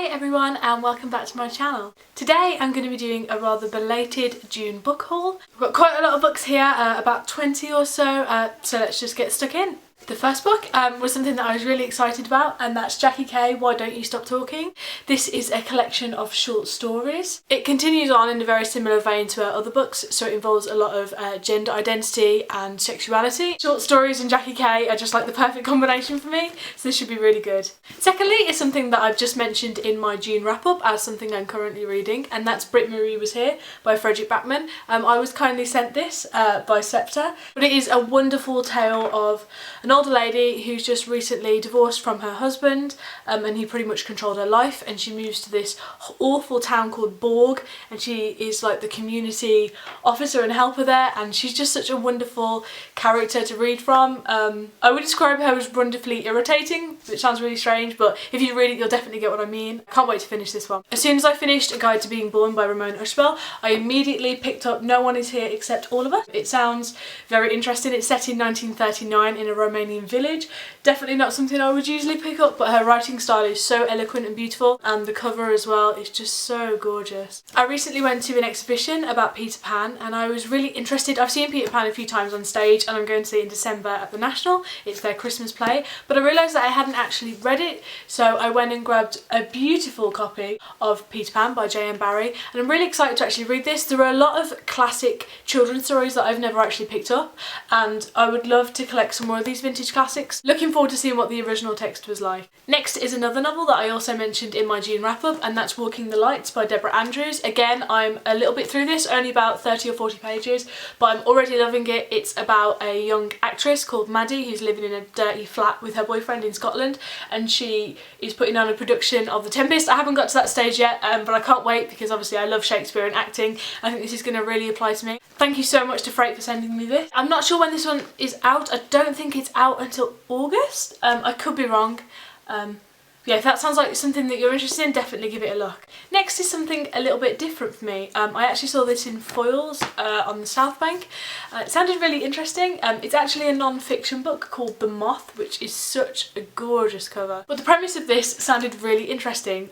Hi everyone and welcome back to my channel. Today I'm going to be doing a rather belated June book haul. We've got quite a lot of books here, about 20 or so, so let's just get stuck in. The first book was something that I was really excited about, and that's Jackie K, Why Don't You Stop Talking. This is a collection of short stories. It continues on in a very similar vein to her other books, so it involves a lot of gender identity and sexuality. Short stories and Jackie K are just like the perfect combination for me, so this should be really good. Secondly is something that I've just mentioned in my June wrap up as something I'm currently reading, and that's Britt Marie Was Here by Frederick Backman. I was kindly sent this by Scepter, but it is a wonderful tale of an older lady who's just recently divorced from her husband, and he pretty much controlled her life, and she moves to this awful town called Borg, and she is like the community officer and helper there, and she's just such a wonderful character to read from. I would describe her as wonderfully irritating, which sounds really strange, but if you read it you'll definitely get what I mean. Can't wait to finish this one. As soon as I finished A Guide to Being Born by Ramona Ushbel, I immediately picked up No One Is Here Except Oliver. It sounds very interesting. It's set in 1939 in a Romanian village. Definitely not something I would usually pick up, but her writing style is so eloquent and beautiful, and the cover as well is just so gorgeous. I recently went to an exhibition about Peter Pan and I was really interested. I've seen Peter Pan a few times on stage and I'm going to see it in December at the National. It's their Christmas play, but I realised that I hadn't actually read it, so I went and grabbed a beautiful copy of Peter Pan by Jm Barrie, and I'm really excited to actually read this. There are a lot of classic children's stories that I've never actually picked up, and I would love to collect some more of these vintage classics. Looking forward to seeing what the original text was like. Next is another novel that I also mentioned in my June wrap up, and that's Walking the Lights by Deborah. Again, I'm a little bit through this, only about 30 or 40 pages, but I'm already loving it. It's about a young actress called Maddie who's living in a dirty flat with her boyfriend in Scotland, and she is putting on a production of The Tempest. I haven't got to that stage yet, but I can't wait because obviously I love Shakespeare and acting. I think this is going to really apply to me. Thank you so much to Freight for sending me this. I'm not sure when this one is out. I don't think it's out until August. I could be wrong. Yeah, if that sounds like something that you're interested in, definitely give it a look. Next is something a little bit different for me. I actually saw this in Foyles on the South Bank. It sounded really interesting. It's actually a non-fiction book called The Moth, which is such a gorgeous cover. But the premise of this sounded really interesting.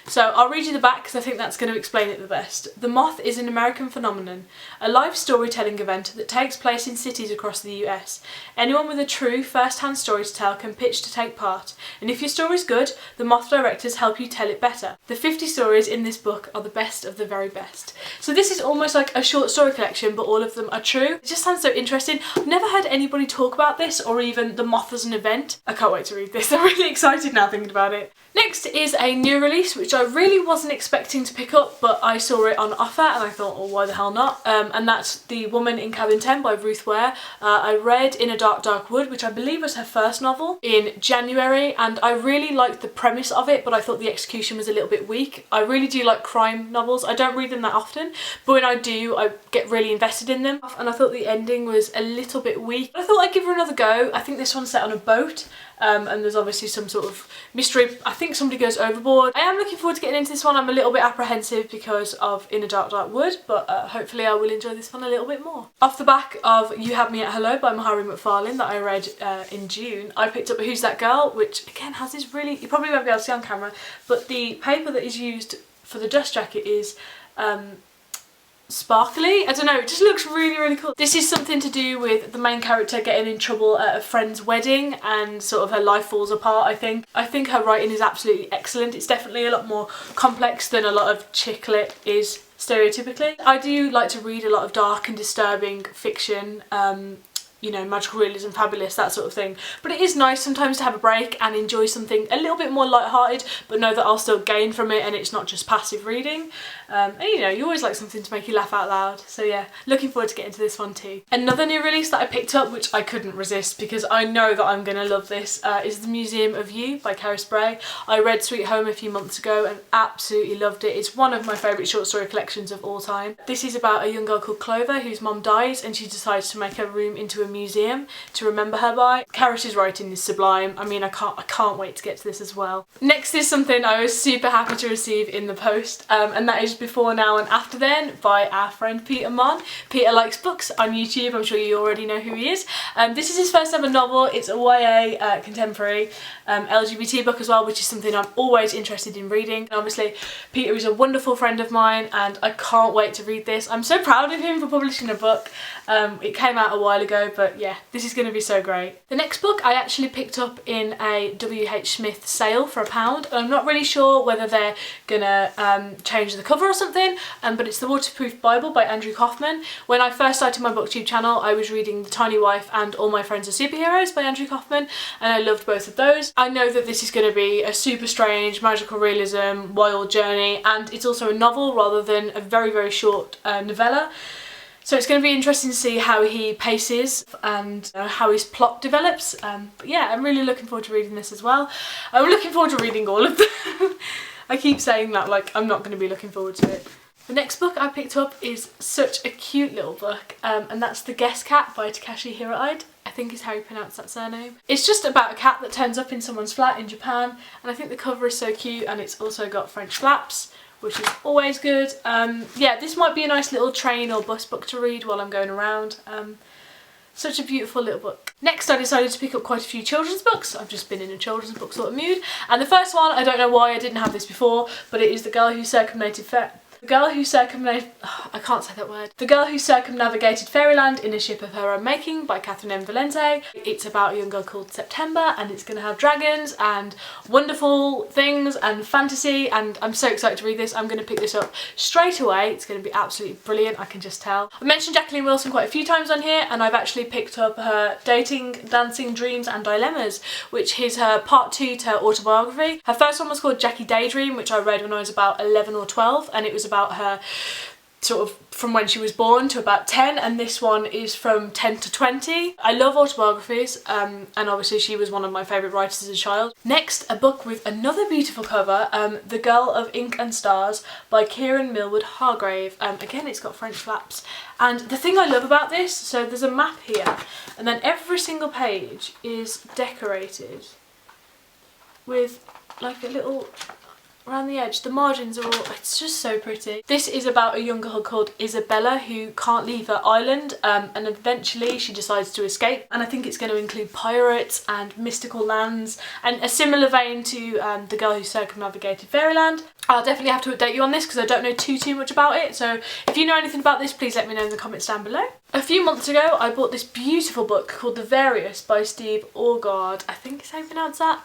So I'll read you the back because I think that's going to explain it the best. The Moth is an American phenomenon, a live storytelling event that takes place in cities across the US. Anyone with a true first-hand story to tell can pitch to take part, and if your story's good, the Moth directors help you tell it better. The 50 stories in this book are the best of the very best. So this is almost like a short story collection, but all of them are true. It just sounds so interesting. I've never heard anybody talk about this or even the Moth as an event. I can't wait to read this. I'm really excited now thinking about it. Next is a new release which I really wasn't expecting to pick up, but I saw it on offer and I thought, oh, why the hell not? And that's The Woman in Cabin 10 by Ruth Ware. I read In a Dark, Dark Wood, which I believe was her first novel, in January, and I really liked the premise of it, but I thought the execution was a little bit weak. I really do like crime novels. I don't read them that often, but when I do, I get really invested in them, and I thought the ending was a little bit weak. I thought I'd give her another go. I think this one's set on a boat, and there's obviously some sort of mystery. I think somebody goes overboard. I am looking forward to getting into this one. I'm a little bit apprehensive because of In a Dark, Dark Wood, but hopefully I will enjoy this one a little bit more. Off the back of You Had Me at Hello by Mahari McFarlane that I read in June, I picked up Who's That Girl, which again has this really, you probably won't be able to see on camera, but the paper that is used for the dust jacket is sparkly. I don't know, it just looks really, really cool. This is something to do with the main character getting in trouble at a friend's wedding and sort of her life falls apart, I think. I think her writing is absolutely excellent. It's definitely a lot more complex than a lot of chick lit is stereotypically. I do like to read a lot of dark and disturbing fiction, you know, magical realism, fabulous, that sort of thing. But it is nice sometimes to have a break and enjoy something a little bit more light-hearted, but know that I'll still gain from it and it's not just passive reading. And you know, you always like something to make you laugh out loud. So yeah, looking forward to getting to this one too. Another new release that I picked up, which I couldn't resist because I know that I'm gonna love this, is The Museum of You by Cara. I read Sweet Home a few months ago and absolutely loved it. It's one of my favourite short story collections of all time. This is about a young girl called Clover whose mom dies and she decides to make her room into a museum to remember her by. Cara's writing is sublime. I mean, I can't wait to get to this as well. Next is something I was super happy to receive in the post, and that is Before Now and After Then by our friend Peter Mon. Peter likes books on YouTube. I'm sure you already know who he is. This is his first ever novel. It's a YA contemporary LGBT book as well, which is something I'm always interested in reading. And obviously Peter is a wonderful friend of mine and I can't wait to read this. I'm so proud of him for publishing a book. It came out a while ago, but yeah, this is going to be so great. The next book I actually picked up in a W.H. Smith sale for £1. I'm not really sure whether they're gonna change the cover or something, but it's The Waterproof Bible by Andrew Kaufman. When I first started my booktube channel, I was reading The Tiny Wife and All My Friends Are Superheroes by Andrew Kaufman, and I loved both of those. I know that this is going to be a super strange, magical realism, wild journey, and it's also a novel rather than a very, very short novella. So it's going to be interesting to see how he paces and how his plot develops. But yeah, I'm really looking forward to reading this as well. I'm looking forward to reading all of them. I keep saying that like I'm not going to be looking forward to it. The next book I picked up is such a cute little book, and that's The Guest Cat by Takashi Hiroide. I think is how you pronounce that surname. It's just about a cat that turns up in someone's flat in Japan, and I think the cover is so cute, and it's also got French flaps, which is always good. Yeah, this might be a nice little train or bus book to read while I'm going around. Such a beautiful little book. Next, I decided to pick up quite a few children's books. I've just been in a children's book sort of mood. And the first one, I don't know why I didn't have this before, but it is The Girl Who Circumnavigated Fairyland in a Ship of Her Own Making by Catherine M. Valente. It's about a young girl called September, and it's going to have dragons and wonderful things and fantasy, and I'm so excited to read this. I'm going to pick this up straight away. It's going to be absolutely brilliant, I can just tell. I mentioned Jacqueline Wilson quite a few times on here, and I've actually picked up her Dating, Dancing, Dreams and Dilemmas, which is her part 2 to her autobiography. Her first one was called Jackie Daydream, which I read when I was about 11 or 12, and it was about her sort of from when she was born to about 10, and this one is from 10 to 20. I love autobiographies, and obviously she was one of my favourite writers as a child. Next, a book with another beautiful cover, The Girl of Ink and Stars by Kieran Millwood Hargrave. Again, it's got French flaps, and the thing I love about this, so there's a map here, and then every single page is decorated with like a little around the edge. The margins are all, it's just so pretty. This is about a young girl called Isabella who can't leave her island, and eventually she decides to escape, and I think it's going to include pirates and mystical lands, and a similar vein to The Girl Who Circumnavigated Fairyland. I'll definitely have to update you on this because I don't know too much about it, so if you know anything about this, please let me know in the comments down below. A few months ago I bought this beautiful book called The Various by Steve Orgard, I think is how you pronounce that,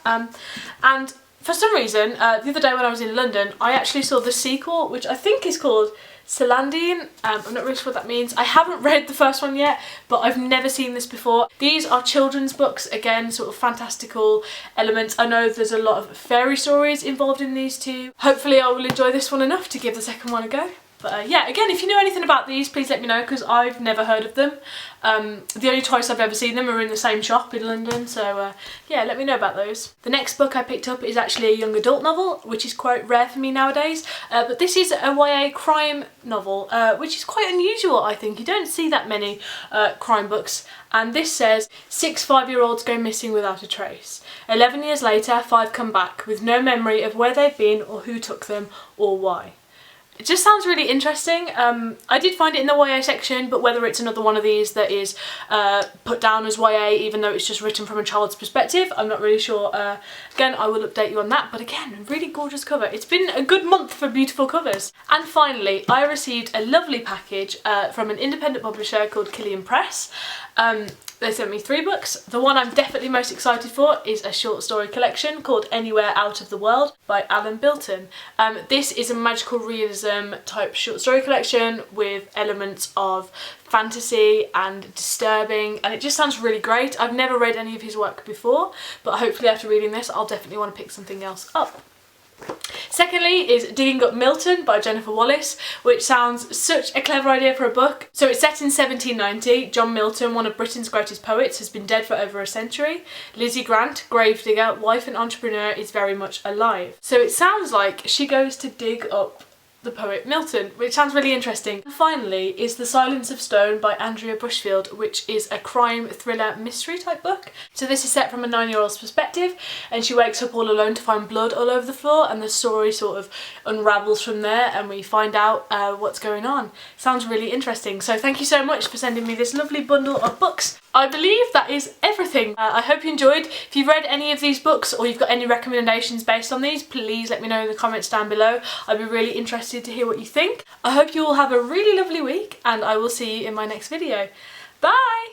and for some reason, the other day when I was in London, I actually saw the sequel, which I think is called Celandine. I'm not really sure what that means. I haven't read the first one yet, but I've never seen this before. These are children's books, again, sort of fantastical elements. I know there's a lot of fairy stories involved in these two. Hopefully I will enjoy this one enough to give the second one a go. But yeah, again, if you know anything about these, please let me know because I've never heard of them. The only twice I've ever seen them are in the same shop in London, so yeah, let me know about those. The next book I picked up is actually a young adult novel, which is quite rare for me nowadays, but this is a YA crime novel, which is quite unusual, I think. You don't see that many crime books, and this says, 6 5-year-olds go missing without a trace. 11 years later, 5 come back with no memory of where they've been or who took them or why. It just sounds really interesting. I did find it in the YA section, but whether it's another one of these that is put down as YA, even though it's just written from a child's perspective, I'm not really sure. Again, I will update you on that, but again, a really gorgeous cover. It's been a good month for beautiful covers. And finally, I received a lovely package from an independent publisher called Kieran Press. They sent me 3 books. The one I'm definitely most excited for is a short story collection called Anywhere Out of the World by Alan Bilton. This is a magical realism type short story collection with elements of fantasy and disturbing, and it just sounds really great. I've never read any of his work before, but hopefully after reading this I'll definitely want to pick something else up. Secondly is Digging Up Milton by Jennifer Wallace, which sounds such a clever idea for a book. So it's set in 1790. John Milton, one of Britain's greatest poets, has been dead for over a century. Lizzie Grant, gravedigger, wife and entrepreneur, is very much alive. So it sounds like she goes to dig up the poet Milton, which sounds really interesting. And finally is The Silence of Stone by Andrea Bushfield, which is a crime thriller mystery type book. So this is set from a 9-year-old's perspective, and she wakes up all alone to find blood all over the floor, and the story sort of unravels from there and we find out what's going on. Sounds really interesting. So thank you so much for sending me this lovely bundle of books. I believe that is everything. I hope you enjoyed. If you've read any of these books or you've got any recommendations based on these, please let me know in the comments down below. I'd be really interested to hear what you think. I hope you all have a really lovely week, and I will see you in my next video. Bye!